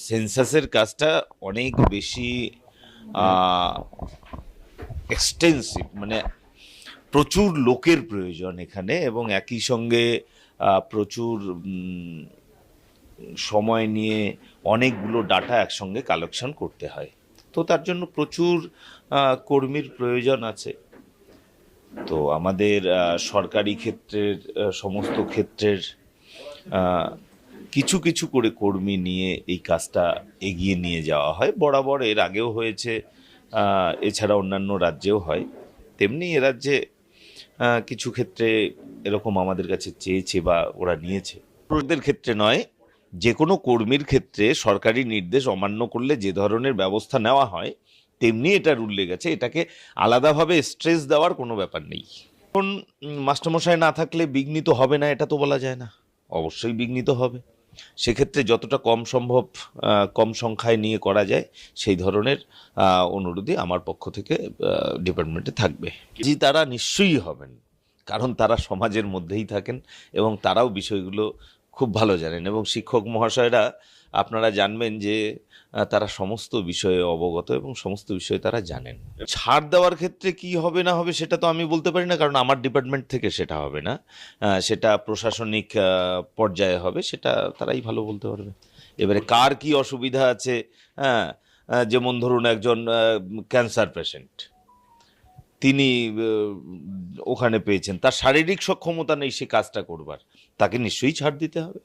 সেন্সাসের কাজটা অনেক বেশি এক্সটেন্সিভ, মানে প্রচুর লোকের প্রয়োজন এখানে, এবং একই সঙ্গে প্রচুর সময় নিয়ে অনেকগুলো ডাটা একসঙ্গে কালেকশন করতে হয়। তো তার জন্য প্রচুর কর্মীর প্রয়োজন আছে। তো আমাদের সরকারি ক্ষেত্রের সমস্ত ক্ষেত্রের কিছু কিছু করে কর্মী নিয়ে এই কাজটা এগিয়ে নিয়ে যাওয়া হয়। বরাবর এর আগেও হয়েছে, এছাড়া অন্যান্য রাজ্যেও হয়। তেমনি এ রাজ্যে কিছু ক্ষেত্রে এরকম আমাদের কাছে চেয়েছে বা ওরা নিয়েছে। ওদের ক্ষেত্রে নয়, যে কোনো কর্মীর ক্ষেত্রে সরকারি নির্দেশ অমান্য করলে যে ধরনের ব্যবস্থা নেওয়া হয় তেমনি এটার উল্লেখ আছে। এটাকে আলাদাভাবে স্ট্রেস দেওয়ার কোনো ব্যাপার নেই। এখন মাস্টারমশাই না থাকলে বিঘ্নিত হবে না এটা তো বলা যায় না, অবশ্যই বিঘ্নিত হবে। সেক্ষেত্রে যতটা কম সম্ভব কম সংখ্যায় নিয়ে করা যায় সেই ধরনের অনুরোধই আমার পক্ষ থেকে ডিপার্টমেন্টে থাকবে। জি, তারা নিশ্চয়ই হবেন, কারণ তারা সমাজের মধ্যেই থাকেন এবং তারাও বিষয়গুলো খুব ভালো জানেন। এবং শিক্ষক মহাশয়রা আপনারা জানবেন যে তারা সমস্ত বিষয়ে অবগত এবং সমস্ত বিষয়ে তারা জানেন। ছাড় দেওয়ার ক্ষেত্রে কি হবে না হবে সেটা তো আমি বলতে পারি না, কারণ আমার ডিপার্টমেন্ট থেকে সেটা হবে না। সেটা প্রশাসনিক পর্যায়ে হবে, সেটা তারাই ভালো বলতে পারবে। এবারে কার কি অসুবিধা আছে, হ্যাঁ, যেমন ধরুন একজন ক্যান্সার পেশেন্ট, তিনি ওখানে পেয়েছেন, তার শারীরিক সক্ষমতা নেই সে কাজটা করবার, তাকে নিশ্চয়ই ছাড় দিতে হবে।